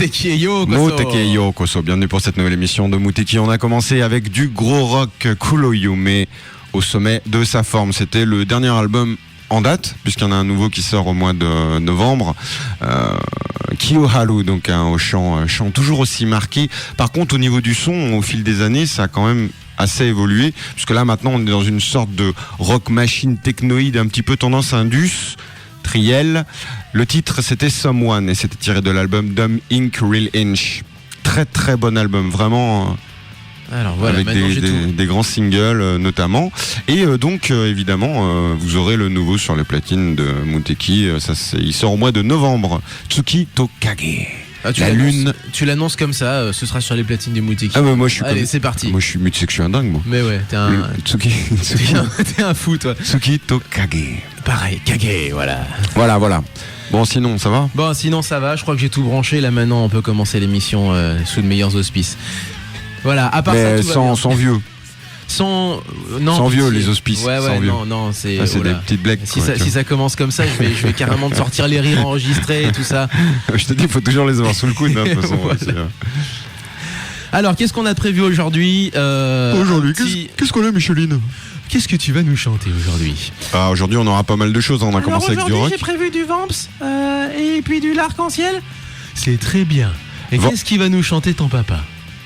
Muteki et Yokoso. Muteki et Yokoso, bienvenue pour cette nouvelle émission de Muteki. On a commencé avec du gros rock, Kuroyume, au sommet de sa forme. C'était le dernier album en date, puisqu'il y en a un nouveau qui sort au mois de novembre. Kiyoharu, donc au chant toujours aussi marqué. Par contre, au niveau du son, au fil des années, ça a quand même assez évolué, puisque là maintenant on est dans une sorte de rock machine technoïde, un petit peu tendance indus, triel. Le titre c'était Someone et c'était tiré de l'album Dumb Inc. Real Inch. Très très bon album, vraiment. Alors voilà, avec des grands singles notamment. Et donc évidemment vous aurez le nouveau sur les platines de Muteki. Il sort au mois de novembre. Tsuki to Kage. Ah, la lune. Tu l'annonces comme ça, ce sera sur les platines du Muteki. Ah, moi, je suis Allez, c'est parti. Moi je suis un dingue moi. Mais ouais, t'es un. T'es un fou toi. Tsuki to Kage. Pareil, Kage, voilà. Voilà. Bon, sinon ça va. Bon, sinon ça va. Je crois que j'ai tout branché. Là maintenant, on peut commencer l'émission sous de meilleurs auspices. Voilà. À part mais ça, sans vieux. Sans vieux les auspices. Ouais, sans vieux. non, c'est des petites blagues. Si ça commence comme ça, je vais carrément te sortir les rires enregistrés et tout ça. Je te dis, il faut toujours les avoir sous le coude, de toute façon. Voilà. Alors, qu'est-ce qu'on a prévu aujourd'hui Qu'est-ce qu'on a, Micheline? Qu'est-ce que tu vas nous chanter aujourd'hui? Aujourd'hui, on aura pas mal de choses. On a commencé avec du rock. J'ai prévu du Vamps et puis du l'arc-en-ciel. C'est très bien. Et qu'est-ce qui va nous chanter ton papa?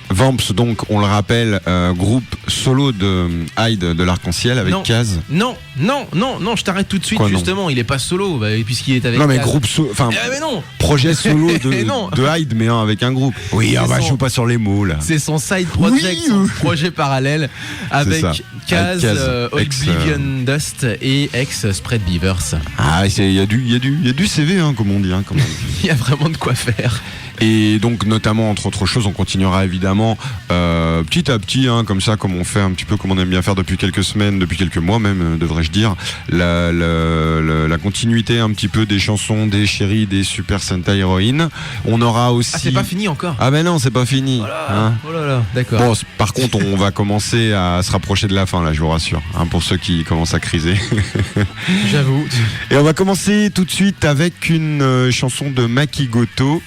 Vamps, donc, on le rappelle, groupe solo de Hyde de l'Arc-en-Ciel avec Kaz. Non, je t'arrête tout de suite. Justement, il est pas solo puisqu'il est avec. Non, mais Kaz. groupe solo. Enfin, mais non. Projet solo de Hyde, mais avec un groupe. Oui, je joue pas sur les mots là. C'est son side project, son projet parallèle avec Kaz, Oblivion Dust et ex Spread Beavers. Ah, il y a du CV, comme on dit. Il y a vraiment de quoi faire. Et donc notamment entre autres choses, on continuera évidemment petit à petit, comme ça, comme on fait un petit peu, comme on aime bien faire depuis quelques semaines, depuis quelques mois même, devrais-je dire, la continuité un petit peu des chansons des chéris des Super Sentai Heroine. On aura aussi. Ah, c'est pas fini encore. Ah ben non, c'est pas fini. Oh là là, d'accord. Bon, par contre, on va commencer à se rapprocher de la fin là, je vous rassure, pour ceux qui commencent à criser. J'avoue. Et on va commencer tout de suite avec une chanson de Maki Goto,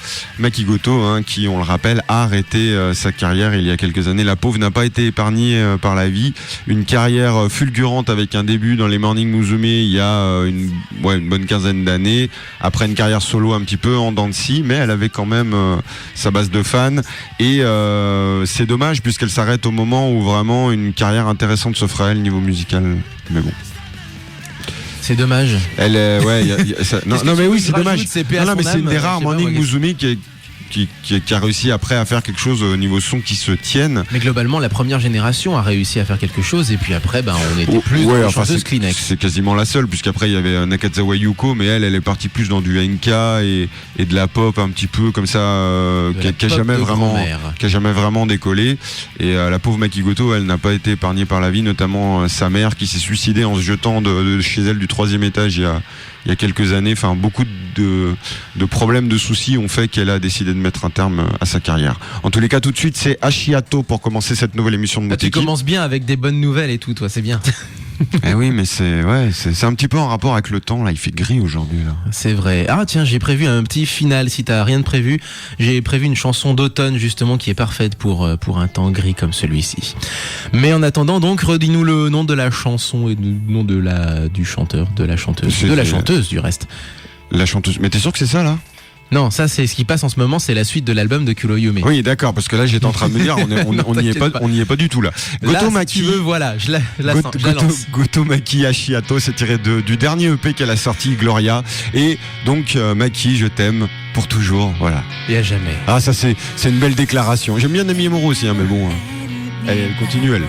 qui, on le rappelle, a arrêté sa carrière il y a quelques années. La pauvre n'a pas été épargnée par la vie. Une carrière fulgurante avec un début dans les Morning Musume il y a une bonne quinzaine d'années. Après une carrière solo un petit peu en dents de scie, mais elle avait quand même sa base de fans. Et c'est dommage puisqu'elle s'arrête au moment où vraiment une carrière intéressante se ferait elle niveau musical. Mais bon. C'est dommage. Elle non mais oui, c'est dommage. Non mais c'est une des rares Morning Musume qui a réussi après à faire quelque chose au niveau son qui se tienne. Mais globalement, la première génération a réussi à faire quelque chose et puis après, on était plus dans la chanteuse Kleenex. C'est quasiment la seule, puisqu'après il y avait Nakazawa Yuko, mais elle est partie plus dans du NK et de la pop un petit peu comme ça, qui a jamais vraiment décollé. Et la pauvre Maki Goto, elle n'a pas été épargnée par la vie, notamment sa mère qui s'est suicidée en se jetant de chez elle du 3e étage il y a quelques années. Enfin, beaucoup de problèmes, de soucis ont fait qu'elle a décidé de mettre un terme à sa carrière. En tous les cas, tout de suite, c'est Ashiato pour commencer cette nouvelle émission de Muteki. Tu commences bien avec des bonnes nouvelles et tout, toi, c'est bien. Eh oui, mais c'est un petit peu en rapport avec le temps là. Il fait gris aujourd'hui là. C'est vrai. Ah tiens, j'ai prévu un petit final. Si t'as rien de prévu, j'ai prévu une chanson d'automne justement qui est parfaite pour un temps gris comme celui-ci. Mais en attendant, donc redis-nous le nom de la chanson et le nom du chanteur, de la chanteuse, de la chanteuse du reste. La chanteuse. Mais t'es sûr que c'est ça là? Non, ça c'est ce qui passe en ce moment, c'est la suite de l'album de Kuroyume. Oui, d'accord, parce que là j'étais en train de me dire, on n'y est pas du tout là. Goto Maki, si tu veux, voilà, je la lance. Goto Maki Ashiato, c'est tiré du dernier EP qu'elle a sorti, Gloria, et donc Maki, je t'aime pour toujours, voilà. Et à jamais. Ah ça c'est une belle déclaration. J'aime bien Nami Amuro aussi, mais bon, elle continue elle.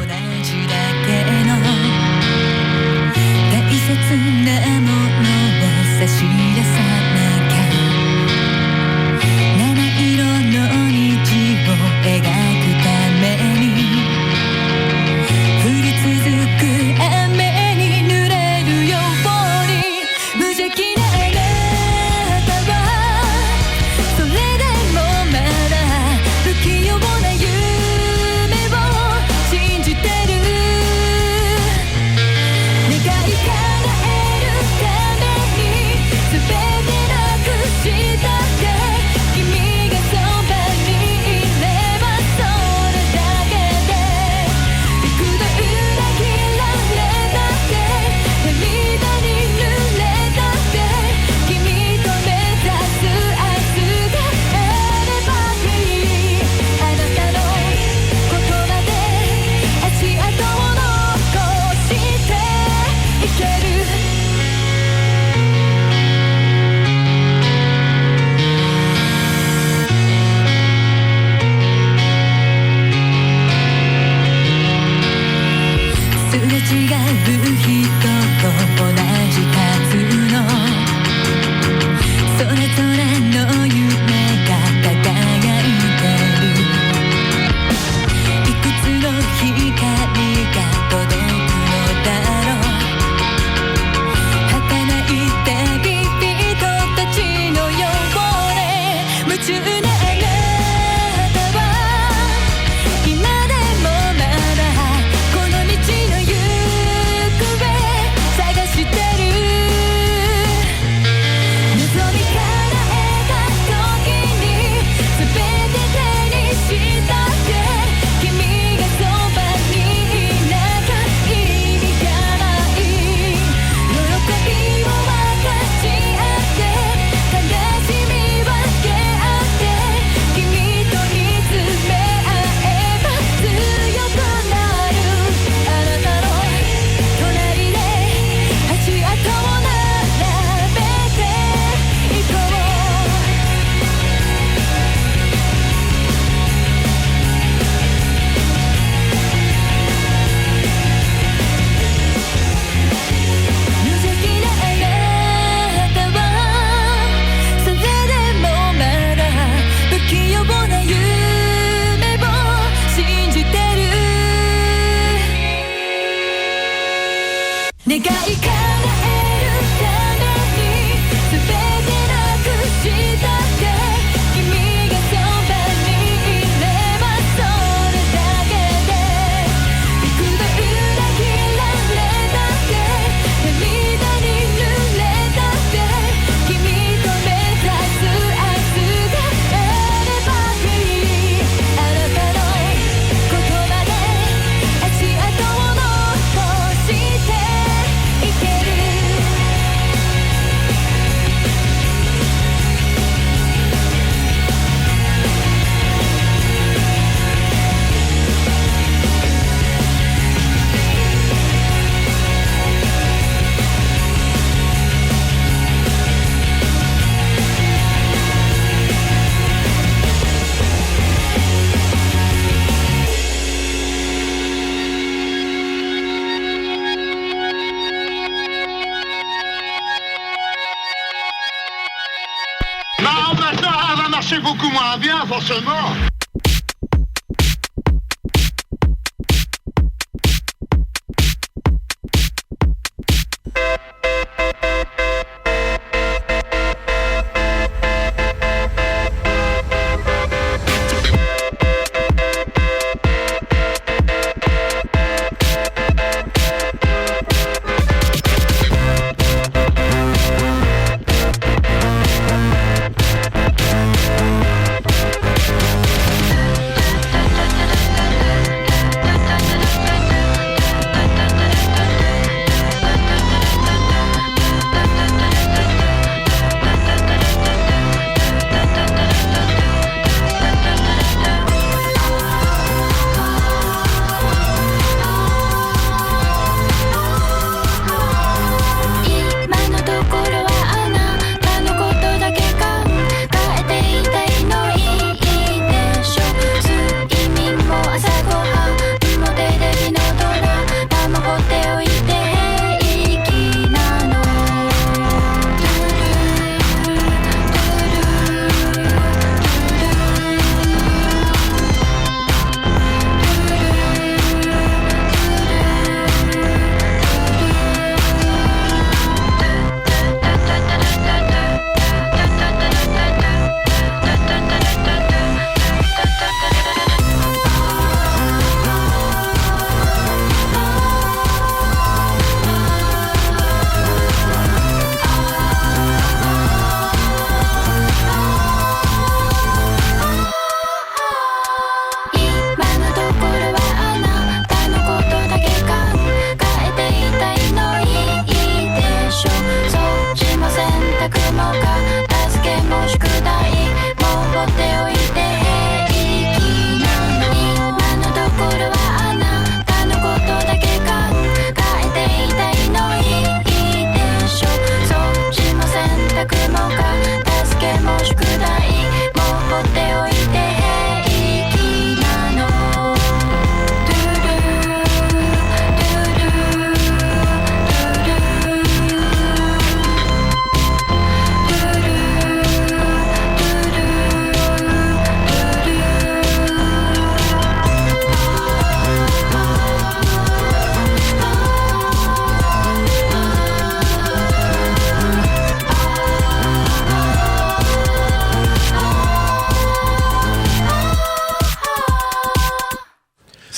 C'est beaucoup moins bien, forcément.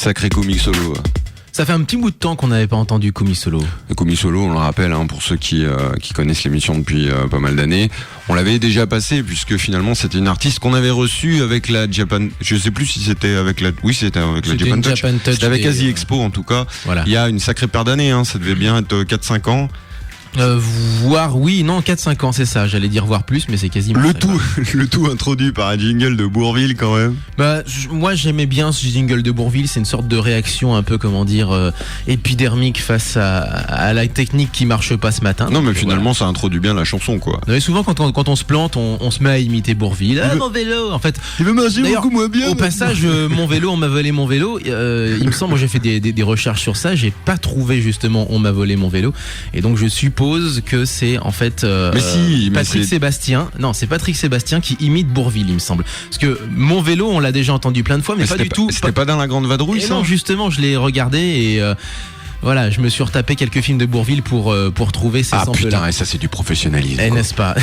Sacré comic solo. Ça fait un petit bout de temps qu'on n'avait pas entendu Kumi Solo. Le Kumi Solo, on le rappelle, pour ceux qui connaissent l'émission depuis pas mal d'années, on l'avait déjà passé puisque finalement c'était une artiste qu'on avait reçue avec la Japan. Je sais plus si c'était avec la. Oui, c'était avec la Japan Touch. C'était avec Asie Expo en tout cas. Voilà. Il y a une sacrée paire d'années. Ça devait bien être 4-5 ans. Voire, oui, non, 4-5 ans, c'est ça. J'allais dire voire plus, mais c'est quasiment le tout introduit par un jingle de Bourvil quand même. Moi, j'aimais bien ce jingle de Bourvil. C'est une sorte de réaction un peu, épidermique face à la technique qui marche pas ce matin. Non, mais finalement, ça introduit bien la chanson, quoi. Et souvent, quand on se plante, on se met à imiter Bourvil. Mon vélo. En fait, il veut marcher beaucoup moins bien. Au passage, mon vélo, on m'a volé mon vélo. Il me semble, moi, j'ai fait des recherches sur ça. J'ai pas trouvé justement, on m'a volé mon vélo. Et donc, je suppose que c'est en fait Patrick Sébastien. Non, c'est Patrick Sébastien qui imite Bourvil, il me semble. Parce que mon vélo, on l'a déjà entendu plein de fois, mais pas du tout. C'était pas dans la Grande Vadrouille, ça. Non, justement, je l'ai regardé et voilà, je me suis retapé quelques films de Bourvil pour trouver ces samples-là. Ah putain, et ça c'est du professionnalisme. N'est-ce pas?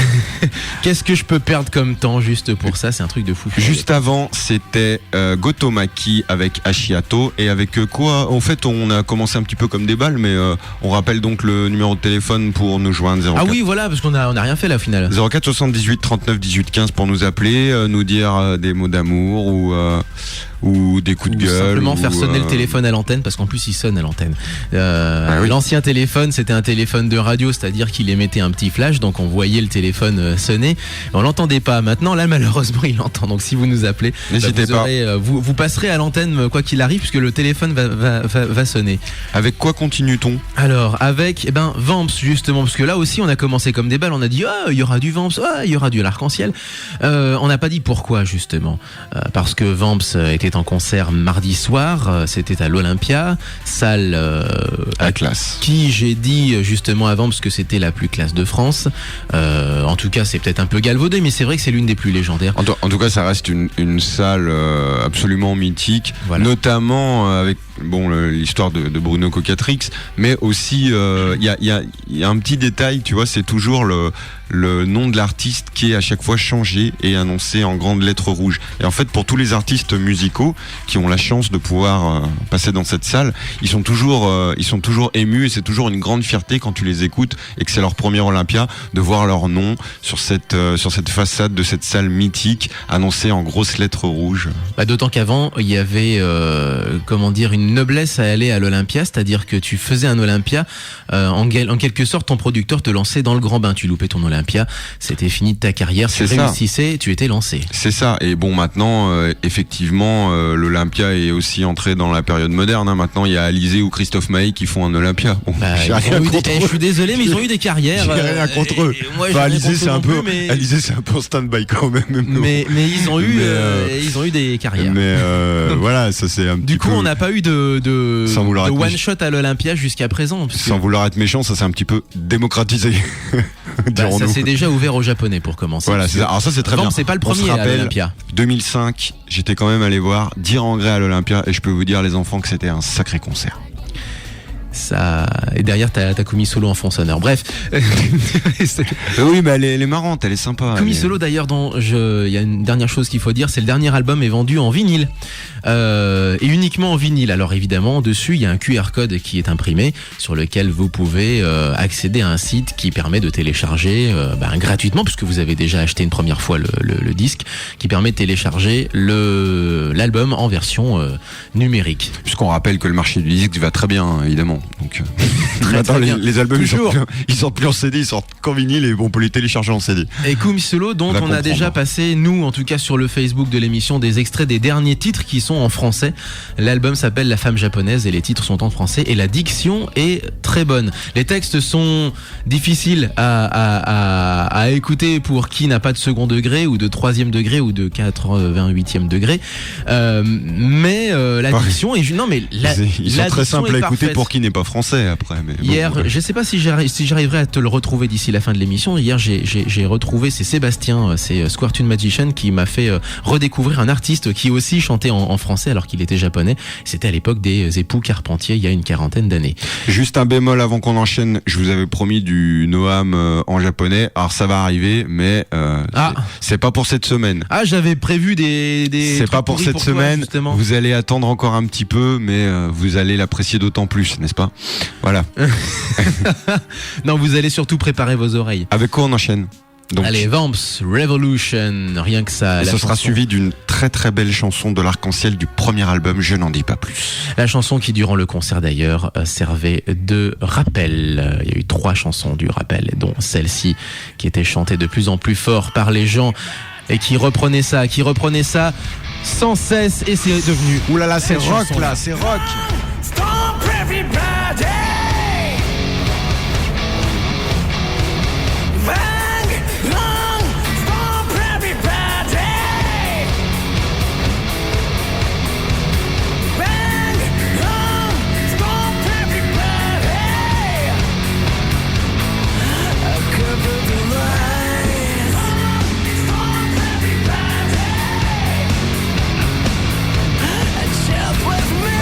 Qu'est-ce que je peux perdre comme temps juste pour ça? C'est un truc de fou. Juste avant, c'était Gotomaki avec Ashiato. Et avec quoi? En fait, on a commencé un petit peu comme des balles, mais on rappelle donc le numéro de téléphone pour nous joindre 04. Ah oui, voilà, parce qu'on a rien fait là au final. 04 78 39 18 15 pour nous appeler, nous dire des mots d'amour ou des coups de gueule. Simplement faire sonner le téléphone à l'antenne, parce qu'en plus il sonne à l'antenne. Oui. L'ancien téléphone, c'était un téléphone de radio, c'est-à-dire qu'il émettait un petit flash, donc on voyait le téléphone sonner. On l'entendait pas. Maintenant, là, malheureusement, il entend. Donc si vous nous appelez, n'hésitez pas. Vous passerez à l'antenne quoi qu'il arrive, puisque le téléphone va sonner. Avec quoi continue-t-on? Alors, avec Vamps, justement, parce que là aussi, on a commencé comme des balles. On a dit, il y aura du Vamps, il y aura du l'arc-en-ciel. On n'a pas dit pourquoi, justement. Parce que Vamps était en concert mardi soir, c'était à l'Olympia, salle à classe. Qui j'ai dit justement avant parce que c'était la plus classe de France. En tout cas, c'est peut-être un peu galvaudé, mais c'est vrai que c'est l'une des plus légendaires. En tout cas, ça reste une salle absolument mythique, voilà. Notamment avec l'histoire de Bruno Cocatrix, mais aussi il y a un petit détail, tu vois, c'est toujours le nom de l'artiste qui est à chaque fois changé et annoncé en grandes lettres rouges. Et en fait, pour tous les artistes musicaux qui ont la chance de pouvoir passer dans cette salle, ils sont toujours émus et c'est toujours une grande fierté quand tu les écoutes et que c'est leur premier Olympia de voir leur nom sur cette façade de cette salle mythique annoncée en grosses lettres rouges. D'autant qu'avant, il y avait une noblesse à aller à l'Olympia, c'est-à-dire que tu faisais un Olympia, en quelque sorte, ton producteur te lançait dans le grand bain. Tu loupais ton Olympia, c'était fini de ta carrière, tu réussissais, tu étais lancé. C'est ça, et maintenant, effectivement, l'Olympia est aussi entré dans la période moderne. Maintenant, il y a Alizé ou Christophe Maé qui font un Olympia. Je suis désolé, mais ils ont eu des carrières. J'ai rien contre eux. Alizé, c'est un peu en stand-by quand même. Mais ils ont eu des carrières. Mais voilà, ça c'est un petit peu... Du coup, on n'a pas eu de one shot à l'Olympia jusqu'à présent. Sans vouloir être méchant, ça s'est un petit peu démocratisé. Ça s'est déjà ouvert aux Japonais pour commencer. Voilà, c'est ça. Alors ça c'est très bien. C'est pas le premier à l'Olympia. 2005, j'étais quand même allé voir Dire en gré à l'Olympia et je peux vous dire les enfants que c'était un sacré concert. Ça... Et derrière t'as Kumi Solo en fond sonore. Bref. Oui, mais elle est marrante, elle est sympa. Kumi Solo d'ailleurs, il y a une dernière chose qu'il faut dire, c'est le dernier album est vendu en vinyle. Et uniquement en vinyle. Alors évidemment, dessus il y a un QR code qui est imprimé sur lequel vous pouvez accéder à un site qui permet de télécharger gratuitement, puisque vous avez déjà acheté une première fois le disque, qui permet de télécharger l'album en version numérique. Puisqu'on rappelle que le marché du disque va très bien, évidemment. Donc très bien. Les albums ils sortent plus en CD, ils sortent qu'en vinyle et on peut les télécharger en CD. Et Kumi Solo, dont on a déjà passé, nous en tout cas sur le Facebook de l'émission, des extraits des derniers titres qui sont en français. L'album s'appelle La femme japonaise et les titres sont en français et la diction est très bonne. Les textes sont difficiles à écouter pour qui n'a pas de second degré ou de troisième degré ou de 88e degré, mais la diction est... Non mais ils sont très simples à écouter pour qui n'est pas pas français après. Mais Hier, bon, je sais pas si j'arriverai à te le retrouver d'ici la fin de l'émission. Hier, j'ai retrouvé, c'est Sébastien, c'est Squartune Magician qui m'a fait redécouvrir un artiste qui aussi chantait en français alors qu'il était japonais. C'était à l'époque des époux Carpentier, il y a une quarantaine d'années. Juste un bémol avant qu'on enchaîne. Je vous avais promis du Noam en japonais. Alors ça va arriver, mais c'est pas pour cette semaine. Ah, j'avais prévu des c'est trucs pas pour pourris cette toi, semaine. justement. Vous allez attendre encore un petit peu, mais vous allez l'apprécier d'autant plus, n'est-ce pas? Voilà. Non, vous allez surtout préparer vos oreilles. Avec quoi on enchaîne? Donc, Allez, Vamps, Revolution, rien que ça. et La ce sera chanson- suivi d'une très très belle chanson de l'Arc-en-Ciel du premier album, je n'en dis pas plus. La chanson qui, durant le concert d'ailleurs, servait de rappel. Il y a eu 3 chansons du rappel, dont celle-ci qui était chantée de plus en plus fort par les gens et qui reprenait ça sans cesse, et c'est devenu... Ouh là là, c'est Cette rock chanson-là. là, c'est rock. Stomp everybody. Bang, long, stomp everybody. Bang, long, stomp everybody. I cover the lines. Stomp everybody. And jump with me.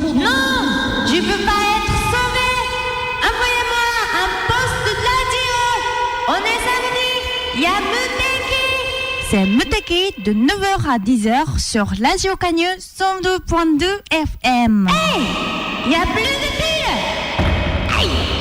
Non, je peux pas être sauvé. Envoyez-moi un poste de radio. On est samedi, il y a Muteki. C'est Muteki de 9h à 10h sur Radio Cagneux 102.2 FM. Hey, il y a plus de piles. Aïe.「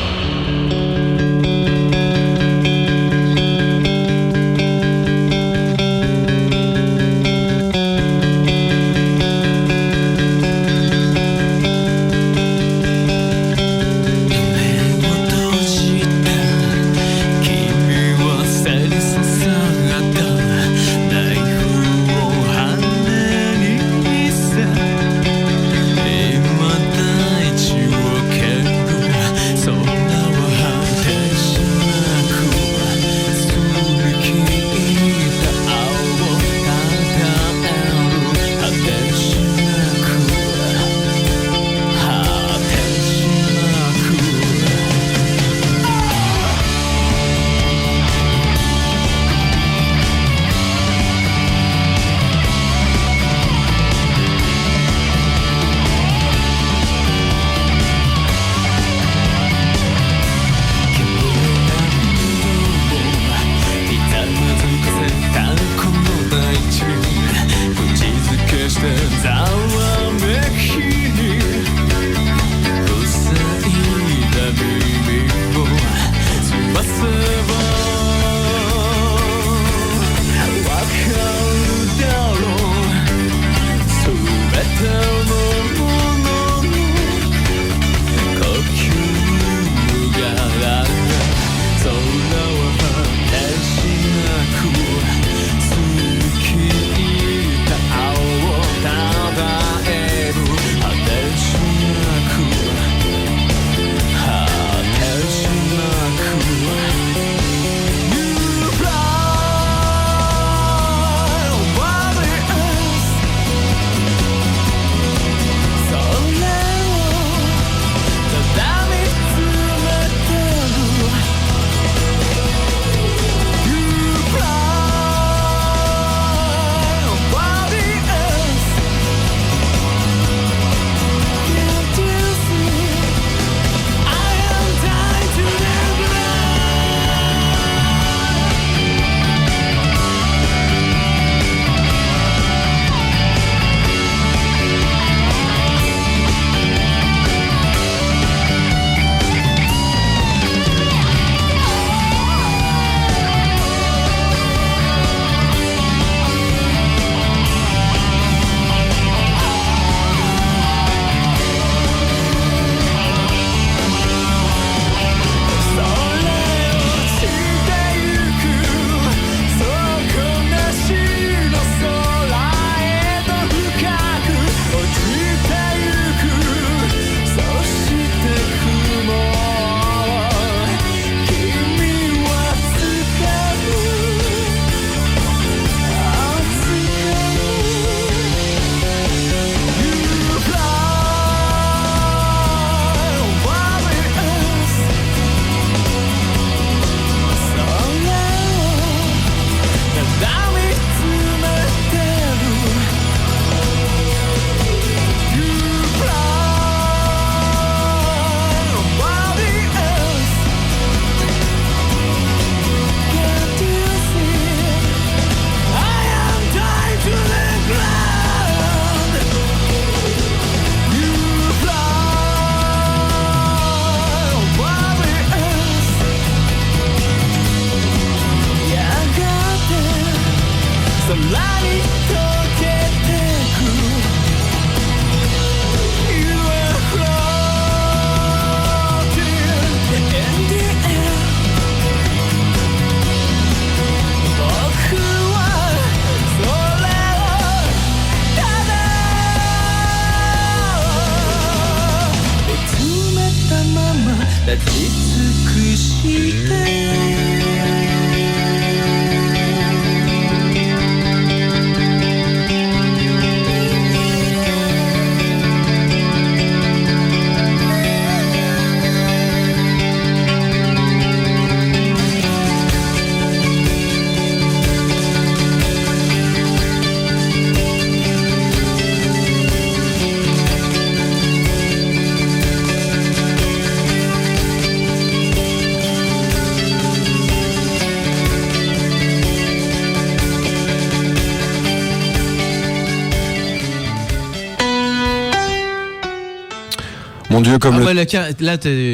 Mon Dieu, comme Ah le ouais, là,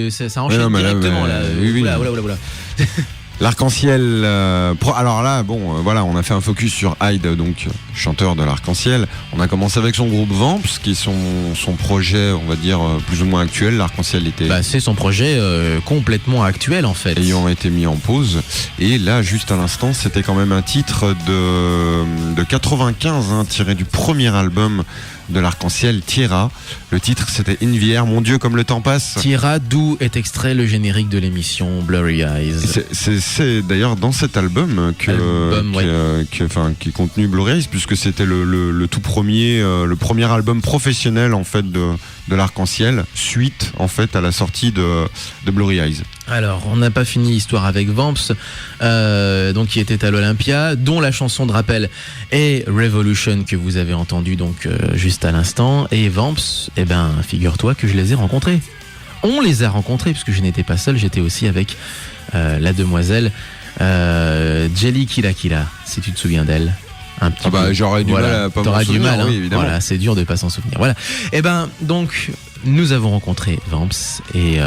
ça enchaîne non, mais là, directement. mais- Là, oui, oui. Oula. l'arc-en-ciel. Alors là, bon, voilà, on a fait un focus sur Hyde, donc chanteur de l'arc-en-ciel. On a commencé avec son groupe Vamps, qui est son projet, on va dire, plus ou moins actuel. L'arc-en-ciel était Bah, c'est son projet complètement actuel en fait. ayant été mis en pause. Et là, juste à l'instant, c'était quand même un titre de 95, hein, tiré du premier album de l'arc-en-ciel, Tierra. Le titre, c'était Invière. Mon Dieu, comme le temps passe. Tira, d'où est extrait le générique de l'émission Blurry Eyes. C'est d'ailleurs dans cet album qui est contenu Blu-ray, puisque c'était le tout premier, le premier album professionnel en fait de l'arc-en-ciel, suite en fait à la sortie de Blurry Eyes. Alors, on n'a pas fini l'histoire avec Vamps, donc qui était à l'Olympia, dont la chanson de rappel est Revolution que vous avez entendu donc juste à l'instant. Et Vamps, eh ben, figure-toi que je les ai rencontrés. On les a rencontrés puisque je n'étais pas seul, j'étais aussi avec la demoiselle Jelly Killa Killa, si tu te souviens d'elle. Un petit peu. J'aurais du mal à pas m'en T'auras du souvenir, mal, hein. oui, évidemment. Voilà, c'est dur de pas s'en souvenir. Voilà. Et ben, donc, nous avons rencontré Vamps et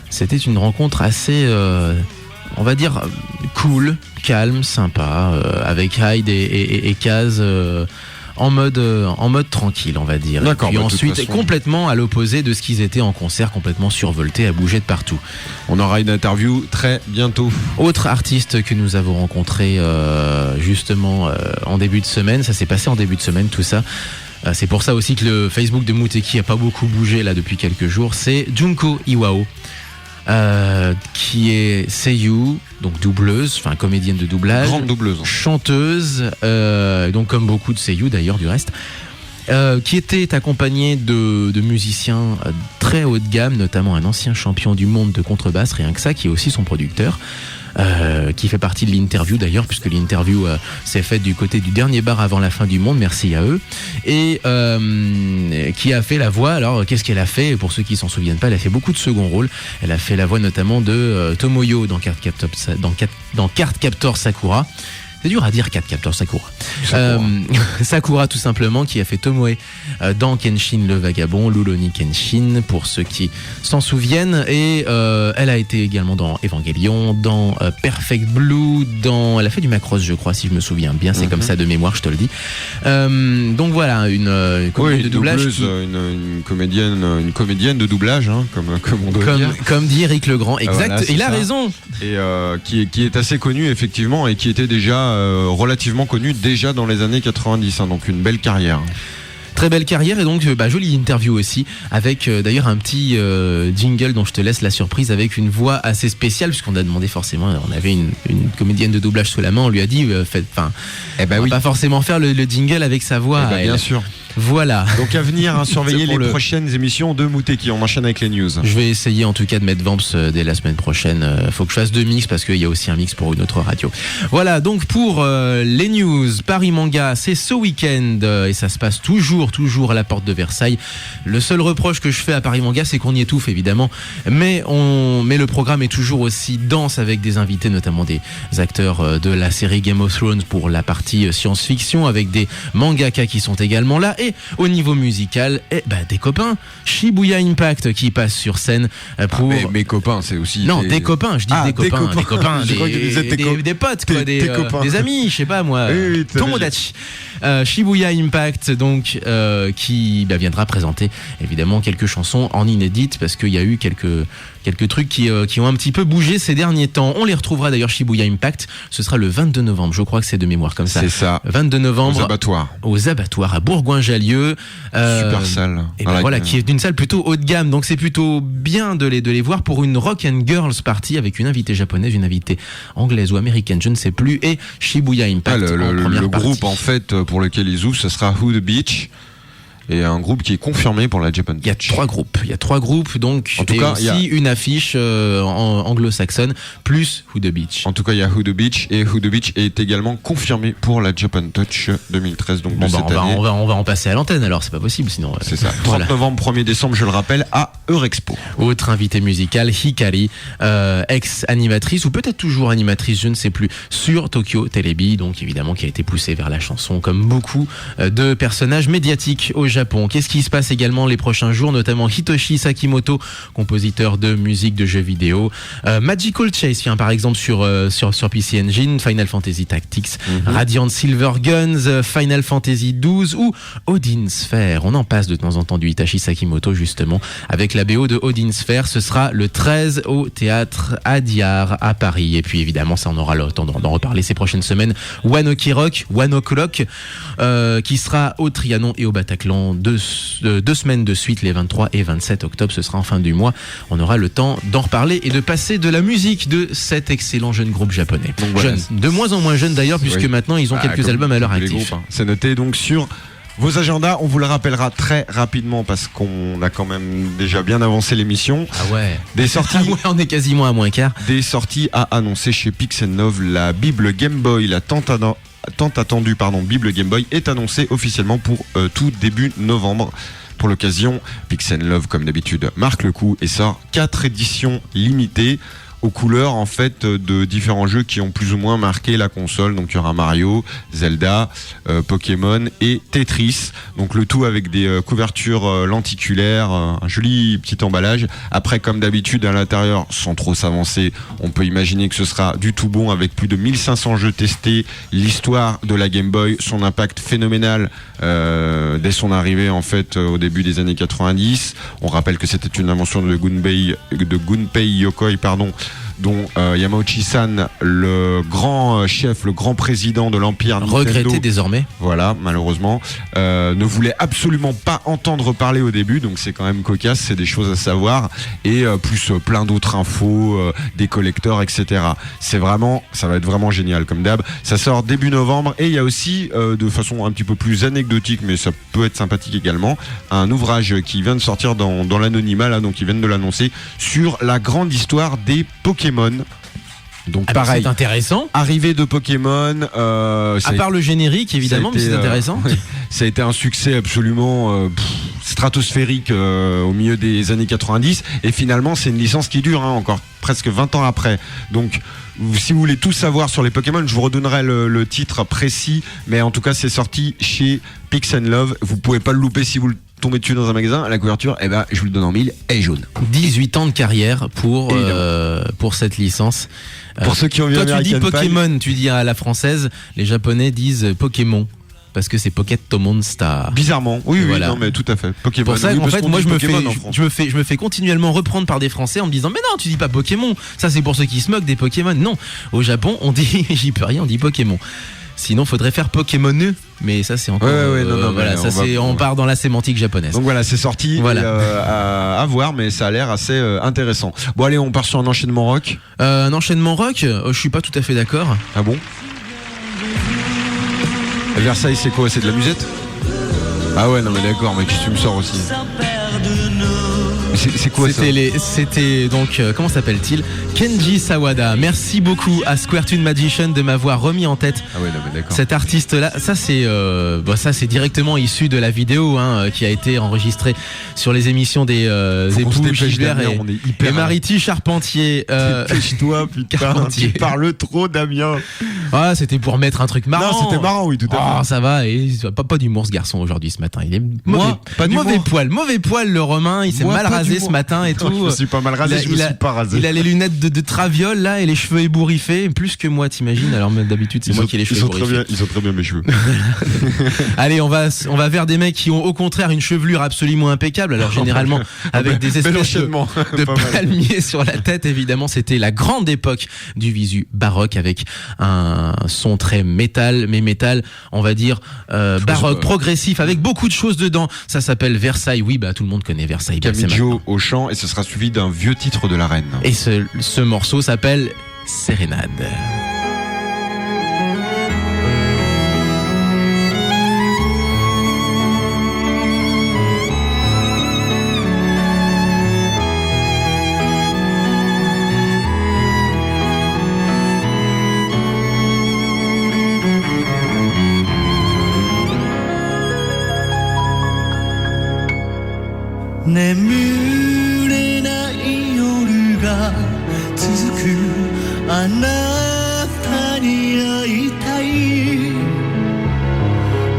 c'était une rencontre assez, on va dire, cool, calme, sympa, avec Hyde et Kaz en mode tranquille, on va dire. D'accord, Et puis bah, de toute ensuite, façon. complètement à l'opposé de ce qu'ils étaient en concert, complètement survoltés, à bouger de partout. On aura une interview très bientôt. Autre artiste que nous avons rencontré justement en début de semaine, ça s'est passé en début de semaine tout ça. C'est pour ça aussi que le Facebook de Muteki a pas beaucoup bougé là depuis quelques jours. C'est Junko Iwao, qui est seiyuu, donc doubleuse, enfin comédienne de doublage, Grande doubleuse. chanteuse, donc comme beaucoup de seiyuu d'ailleurs du reste. Qui était accompagné de musiciens très haut de gamme, notamment un ancien champion du monde de contrebasse, rien que ça, qui est aussi son producteur, qui fait partie de l'interview d'ailleurs, puisque l'interview s'est faite du côté du dernier bar avant la fin du monde, merci à eux, et qui a fait la voix. Alors qu'est-ce qu'elle a fait? Pour ceux qui s'en souviennent pas, elle a fait beaucoup de second rôle. Elle a fait la voix notamment de Tomoyo dans Cardcaptor Sakura. C'est dur à dire Cardcaptor Sakura. Sakura tout simplement, qui a fait Tomoe dans Kenshin le Vagabond, Rurouni Kenshin pour ceux qui s'en souviennent, et elle a été également dans Evangelion, dans Perfect Blue, elle a fait du Macross je crois si je me souviens bien, c'est comme ça de mémoire je te le dis. Donc voilà, une comédienne de doublage doubleuse, une comédienne de doublage, hein, comme on doit dire. comme dit Eric Legrand, exact, Voilà, c'est il a ça. raison. Et qui est assez connu effectivement, et qui était déjà relativement connu déjà dans les années 90, hein, donc une belle carrière. Très belle carrière, et donc jolie interview aussi, avec d'ailleurs un petit jingle dont je te laisse la surprise, avec une voix assez spéciale, puisqu'on a demandé forcément, on avait une comédienne de doublage sous la main, on lui a dit on va pas forcément faire le jingle avec sa voix. Eh ben, bien sûr. Voilà. Donc à venir, hein, surveiller C'est pour les prochaines émissions de Muteki. On enchaîne avec les news. Je vais essayer en tout cas de mettre Vamps dès la semaine prochaine. Faut que je fasse 2 mix parce qu'il y a aussi un mix pour une autre radio. Voilà, donc pour les news, Paris Manga, c'est ce week-end et ça se passe toujours à la porte de Versailles. Le seul reproche que je fais à Paris Manga, c'est qu'on y étouffe évidemment, mais le programme est toujours aussi dense avec des invités, notamment des acteurs de la série Game of Thrones pour la partie science-fiction, avec des mangaka qui sont également là. Et au niveau musical, des copains, Shibuya Impact qui passe sur scène pour... mes copains, c'est aussi... Non, des copains, je dis des copains, Je crois que tu disais des potes, quoi, des copains. des amis, je sais pas moi, Oui, Tomodachi. Shibuya Impact, donc, qui viendra présenter évidemment quelques chansons en inédite, parce qu'il y a eu quelques trucs qui ont un petit peu bougé ces derniers temps. On les retrouvera d'ailleurs, Shibuya Impact, ce sera le 22 novembre, je crois que c'est de mémoire comme ça. C'est ça. 22 novembre. Aux abattoirs À Bourgoin-Jallieu. Super salle. Voilà, qui est une salle plutôt haut de gamme, donc c'est plutôt bien de les voir pour une Rock and Girls party avec une invitée japonaise, une invitée anglaise ou américaine, je ne sais plus, et Shibuya Impact en première le partie. groupe en fait pour lequel ils ouvrent, ce sera Who the Beach. Et un groupe qui est confirmé pour la Japan Il y a 3 groupes, donc en tout cas, il y a une affiche anglo-saxonne plus Who the Beach. En tout cas, il y a Who the Beach, et Who the Beach est également confirmé pour la Japan Touch 2013, donc de cette année. On va en passer à l'antenne alors, c'est pas possible sinon. C'est ça. 30 Voilà. novembre, 1er décembre, je le rappelle, à Eurexpo. Autre invitée musicale, Hikari, ex-animatrice ou peut-être toujours animatrice, je ne sais plus, sur Tokyo Telebi, donc évidemment qui a été poussée vers la chanson comme beaucoup de personnages médiatiques au Japon Japon. Qu'est-ce qui se passe également les prochains jours, notamment Hitoshi Sakimoto, compositeur de musique de jeux vidéo. Magical Chase, tiens, par exemple sur PC Engine, Final Fantasy Tactics, Radiant Silver Guns, Final Fantasy XII ou Odin Sphere. On en passe de temps en temps du Hitoshi Sakimoto, justement, avec la BO de Odin Sphere. Ce sera le 13 au théâtre Adiar à Paris. Et puis évidemment, ça on aura le temps d'en reparler ces prochaines semaines. One Ok Rock, One Ok Rock, qui sera au Trianon et au Bataclan 2 semaines de suite, les 23 et 27 octobre. Ce sera en fin du mois. On aura le temps d'en reparler et de passer de la musique de cet excellent jeune groupe japonais. Donc voilà. Jeune, de moins en moins jeune d'ailleurs, puisque maintenant ils ont quelques albums à leur les actif. groupes, hein. C'est noté donc sur vos agendas. On vous le rappellera très rapidement parce qu'on a quand même déjà bien avancé l'émission. Ah ouais. Des sorties. Ah ouais, on est quasiment à moins quart. Des sorties à annoncer chez Pixel Love. La Bible Game Boy, la tant attendue Bible Game Boy est annoncée officiellement pour tout début novembre. Pour l'occasion, Pixel Love, comme d'habitude, marque le coup et sort 4 éditions limitées aux couleurs en fait de différents jeux qui ont plus ou moins marqué la console. Donc il y aura Mario, Zelda, Pokémon et Tetris. Donc le tout avec des couvertures lenticulaires, un joli petit emballage. Après, comme d'habitude, à l'intérieur, sans trop s'avancer, on peut imaginer que ce sera du tout bon avec plus de 1500 jeux testés, l'histoire de la Game Boy, son impact phénoménal dès son arrivée en fait au début des années 90. On rappelle que c'était une invention de Gunpei Yokoi, dont Yamauchi-san, le grand chef, le grand président de l'Empire Nintendo, Regretté désormais. voilà, malheureusement, ne voulait absolument pas entendre parler au début, donc c'est quand même cocasse, c'est des choses à savoir, et plus plein d'autres infos, des collecteurs, etc. Ça va être vraiment génial comme d'hab. Ça sort début novembre, et il y a aussi, de façon un petit peu plus anecdotique, mais ça peut être sympathique également, un ouvrage qui vient de sortir dans l'anonymat, là, donc ils viennent de l'annoncer, sur la grande histoire des Pokémon. Donc pareil, c'est intéressant. Arrivée de Pokémon. À part le générique, évidemment, mais c'est intéressant. Ça a été un succès absolument stratosphérique au milieu des années 90. Et finalement, c'est une licence qui dure encore presque 20 ans après. Donc, si vous voulez tout savoir sur les Pokémon, je vous redonnerai le titre précis. Mais en tout cas, c'est sorti chez Pixel Love. Vous pouvez pas le louper si vous le tombez dessus dans un magasin. La couverture, je vous le donne en 1000, elle est jaune. 18 ans de carrière pour cette licence. Pour ceux qui ont vu toi, tu dis American Pokémon, Pie. tu dis à la française, les Japonais disent Pokémon. Parce que c'est Pokémon Star. Bizarrement, oui, voilà. non, mais tout à fait. Pokémon. Pour ça, oui, en fait, moi, je me fais continuellement continuellement reprendre par des Français en me disant, mais non, tu dis pas Pokémon. Ça, c'est pour ceux qui se moquent des Pokémon. Non. Au Japon, on dit, j'y peux rien, on dit Pokémon. Sinon, faudrait faire Pokémon, mais ça, c'est encore. Voilà, ça, on part dans la sémantique japonaise. Donc voilà, c'est sorti. Voilà. Et, à voir, mais ça a l'air assez intéressant. Bon, allez, on part sur un enchaînement rock. Un enchaînement rock, je suis pas tout à fait d'accord. Ah bon? Versailles, c'est quoi? C'est de la musette? Ah ouais, non mais d'accord, mais tu me sors aussi. C'est quoi ça? C'était donc, comment s'appelle-t-il? Kenji Sawada. Merci beaucoup à Square Toon Magician de m'avoir remis en tête cet artiste-là. Ça c'est directement issu de la vidéo qui a été enregistrée sur les émissions des époux Gilbert et Mariti Charpentier. Dépêche-toi, putain, tu parles trop, Damien. Ah, c'était pour mettre un truc marrant. Non, c'était marrant, oui, tout à fait. Ah, ça va. Et pas d'humour ce garçon aujourd'hui, ce matin. Il est mauvais poil, le Romain. Il s'est mal rasé ce matin et tout. Je me suis pas mal rasé, je me suis pas rasé. Il a les lunettes de traviole là et les cheveux ébouriffés, plus que moi, t'imagines. Alors d'habitude, c'est moi qui ai les cheveux ébouriffés. Ils ont très bien mes cheveux. Allez, on va vers des mecs qui ont au contraire une chevelure absolument impeccable. Alors généralement avec des espèces de palmiers sur la tête. Évidemment, c'était la grande époque du visu baroque avec un son très métal, mais métal, on va dire baroque, progressif, avec beaucoup de choses dedans. Ça s'appelle Versailles. Oui, tout le monde connaît Versailles. Camillo au chant, et ce sera suivi d'un vieux titre de la reine. Et ce morceau s'appelle Sérénade.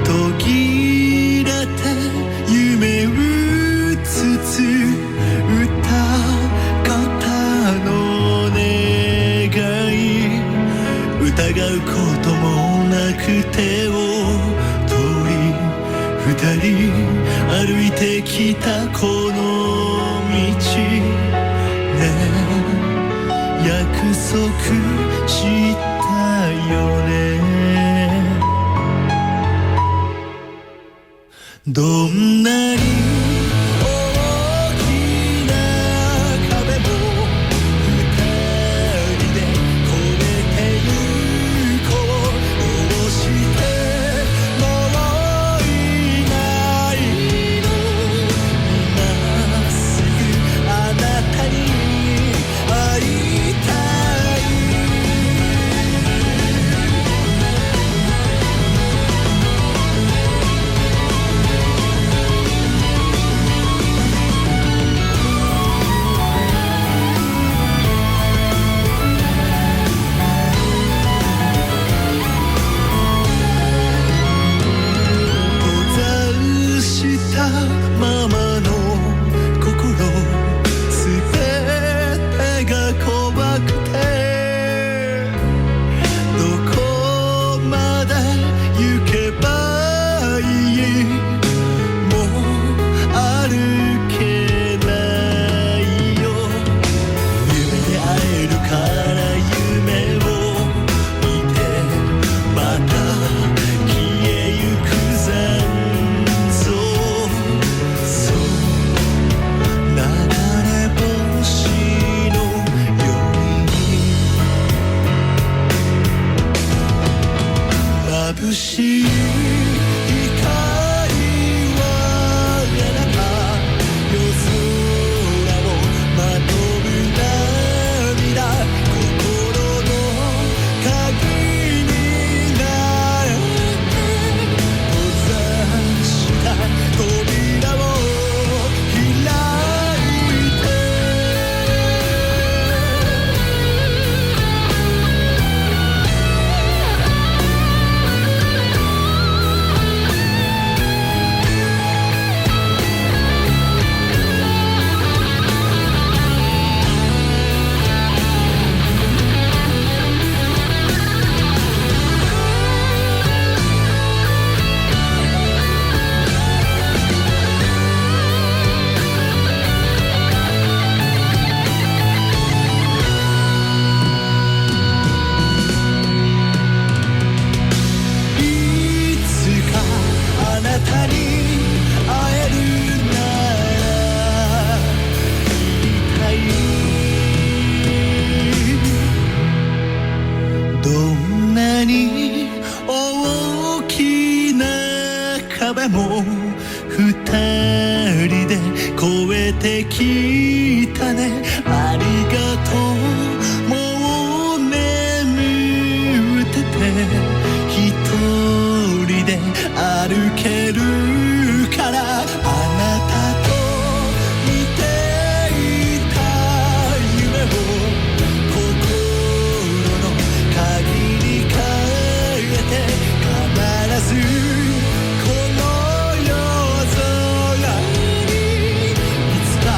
途切れてゆく手を取り二人歩いてきたこの道ね約束したよねどんなに大きな壁も二人で越えてゆこうどうしてもういないの今すぐあなたに会いたい閉ざしたままの心すべてが怖くてどこまで行けばいいもう歩けないよ夢で会えるから夢を見てまた消えゆく残像そう流れ星のように眩しい光はあなた夜空をまとう涙心の鍵になって閉ざした扉を開いていつかあなたに会えるなら言いたいどんなに大きな壁も二人で越えてきたねありがとうもう眠ってて一人で歩けるからあなたと見ていた夢を心の鍵に変えて必ずこの夜空にいつか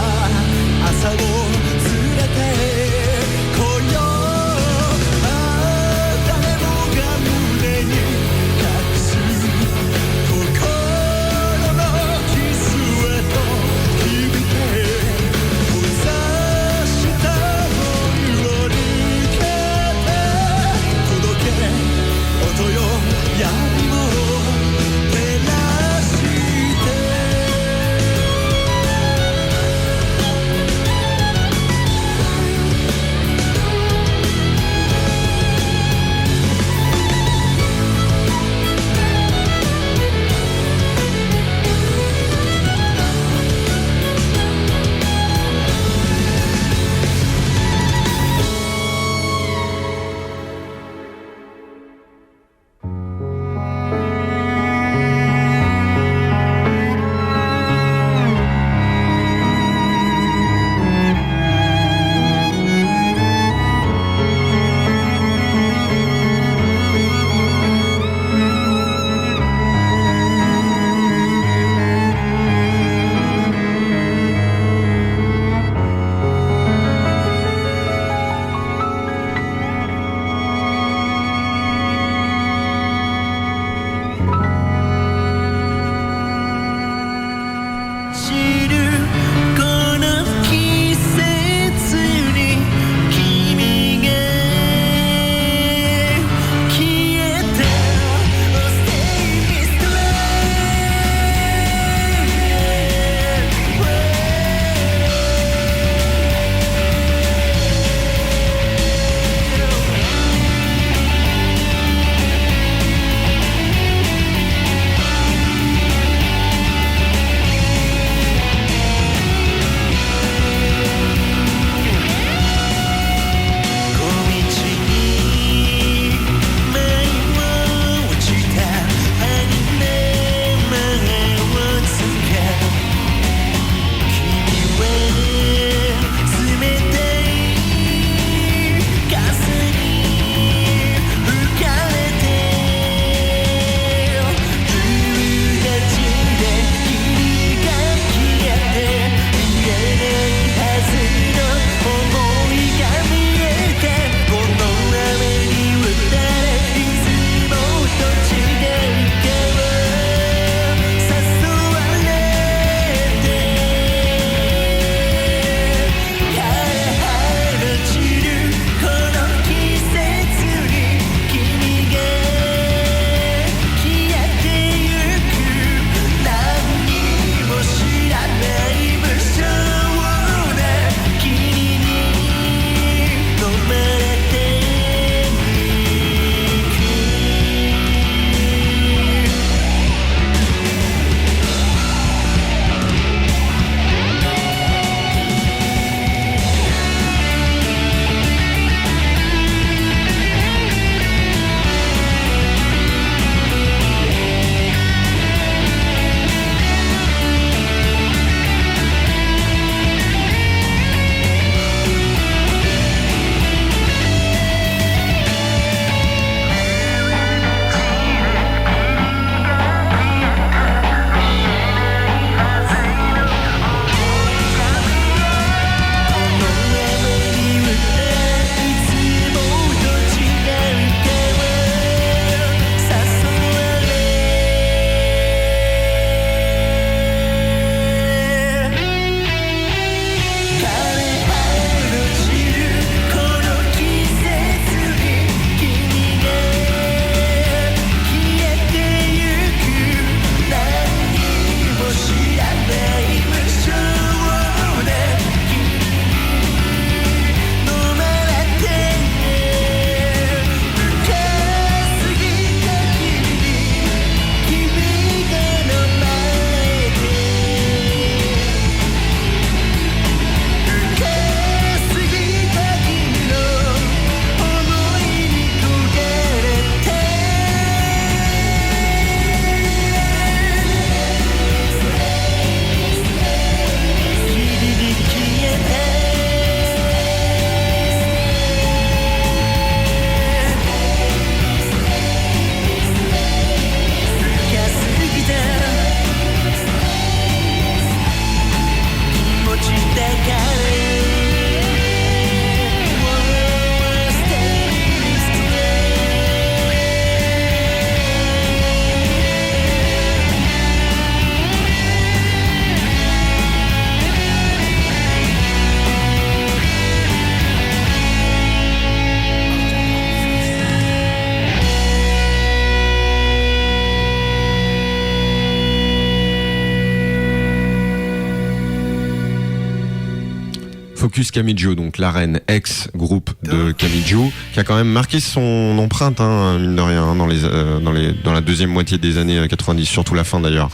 Focus Kamijo, donc la reine ex-groupe de Kamijo, qui a quand même marqué son empreinte, hein, mine de rien, hein, dans la deuxième moitié des années 90, surtout la fin d'ailleurs.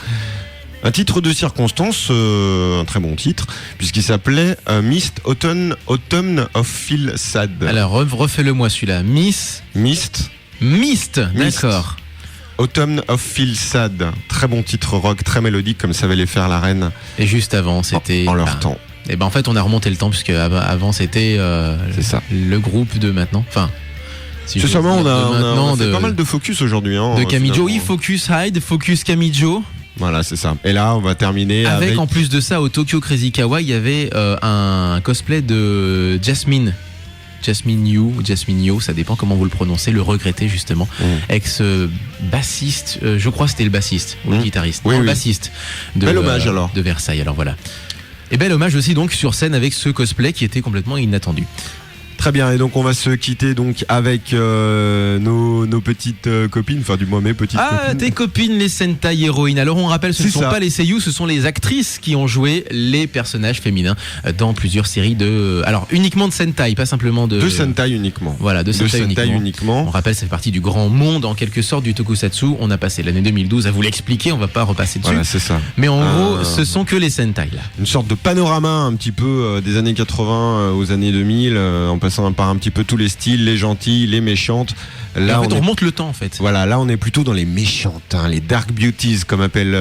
Un titre de circonstance, un très bon titre, puisqu'il s'appelait Mist Autumn of Feel Sad. Alors, refais-le-moi celui-là. Mist, d'accord. Autumn of Feel Sad. Très bon titre rock, très mélodique, comme savait les faire la reine. Et juste avant, c'était... En leur temps. Et ben en fait, on a remonté le temps, puisque avant c'était C'est ça. le groupe de maintenant. Enfin... Si C'est seulement, on a fait de, pas mal de focus aujourd'hui. Hein, de Kamijo, finalement. oui, Focus Hyde, Focus Kamijo. Voilà, c'est ça. Et là, on va terminer avec... En plus de ça, au Tokyo Crazy Kawaii, il y avait un cosplay de Jasmine Yo, ça dépend comment vous le prononcez, le regretté justement, ex-bassiste, je crois que c'était le bassiste, ou le guitariste, oui, non, oui. Le bassiste de, bel hommage alors. De Versailles, alors voilà. Et bel hommage aussi donc sur scène avec ce cosplay qui était complètement inattendu. Très bien, et donc on va se quitter donc avec nos petites copines, enfin du moins mes petites copines. Tes copines, les Sentai héroïnes. Alors on rappelle, ce ne sont pas les seiyuu, ce sont les actrices qui ont joué les personnages féminins dans plusieurs séries de... Alors uniquement de Sentai, pas simplement de... De Sentai uniquement. Voilà, de Sentai uniquement. On rappelle, ça fait partie du grand monde en quelque sorte du tokusatsu. On a passé l'année 2012 à vous l'expliquer, on va pas repasser dessus. Voilà, c'est ça. Mais en gros, ce sont que les Sentai là. Une sorte de panorama un petit peu des années 80 aux années 2000, en passant par un petit peu tous les styles, les gentilles, les méchantes. Là, en fait, on remonte le temps en fait. Voilà, là on est plutôt dans les méchantes, hein, les dark beauties comme appelle.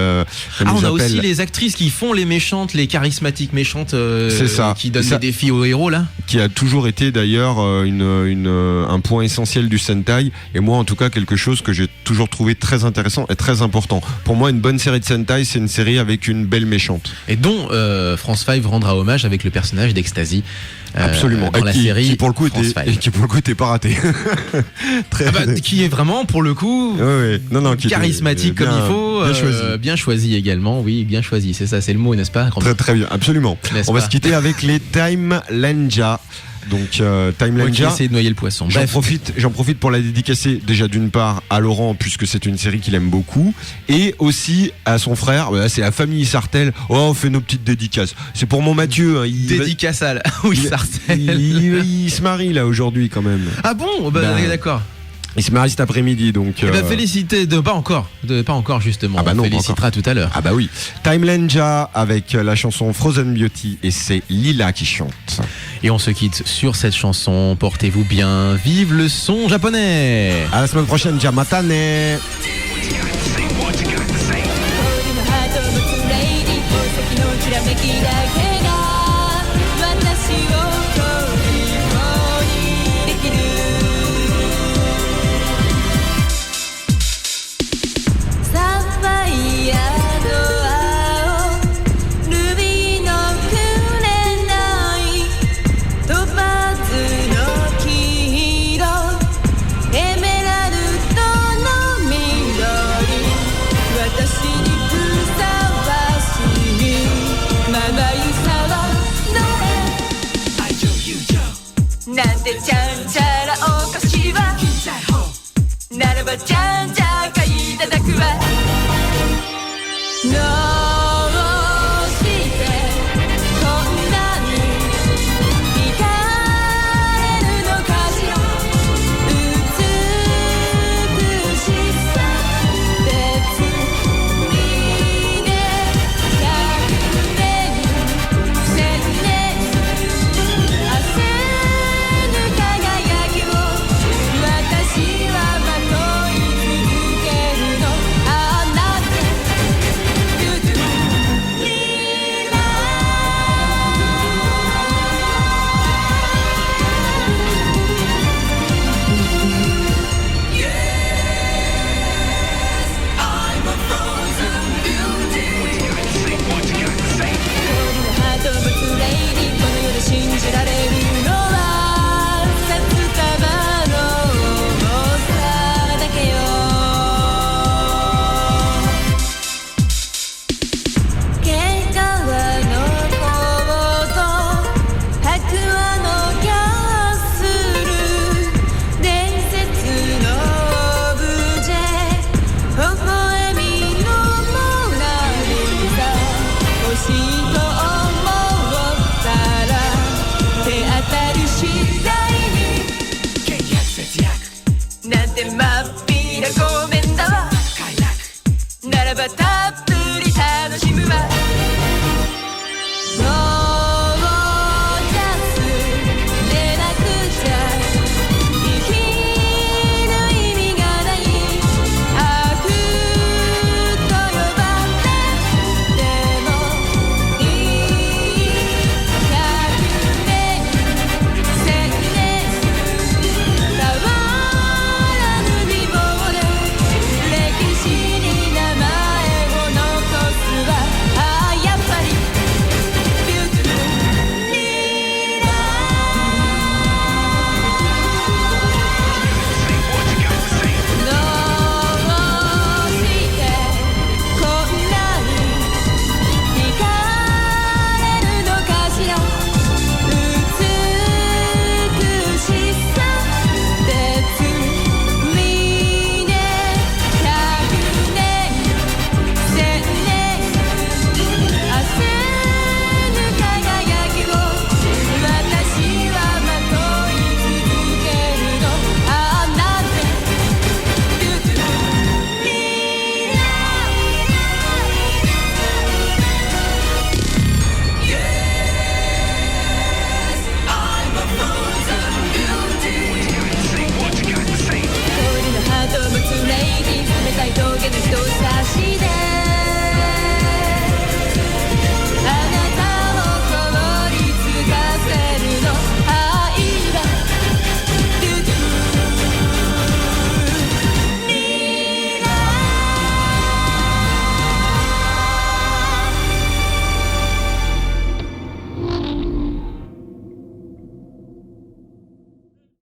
On a aussi les actrices qui font les méchantes, les charismatiques méchantes, c'est ça. Qui donnent des défis aux héros là. Qui a toujours été d'ailleurs un point essentiel du Sentai, et moi en tout cas quelque chose que j'ai toujours trouvé très intéressant et très important. Pour moi, une bonne série de Sentai, c'est une série avec une belle méchante. Et dont France 5 rendra hommage avec le personnage d'Ecstasy. Absolument. Dans la série qui pour le coup était pas raté. Très... qui est vraiment pour le coup charismatique comme il faut, bien choisi également, oui, bien choisi, c'est ça, c'est le mot, n'est-ce pas? Très bien, absolument. On va se quitter avec les Time Lenja. Donc Time Lenja, essayer de noyer le poisson. J'en profite pour la dédicacer déjà d'une part à Laurent, puisque c'est une série qu'il aime beaucoup, et aussi à son frère, c'est la famille Sartel. On fait nos petites dédicaces. C'est pour mon Mathieu. Hein, dédicace à Sartel. Il se marie là aujourd'hui quand même. Ah bon? D'accord. Il se marie cet après-midi, donc... féliciter, pas encore justement. Ah bah non, on félicitera tout à l'heure. Ah bah oui. Time Lenja avec la chanson Frozen Beauty, et c'est Lila qui chante. Et on se quitte sur cette chanson. Portez-vous bien, vive le son japonais. À la semaine prochaine, Jamatane. 氷のハートを持つレイディー宝石のきらめきだけ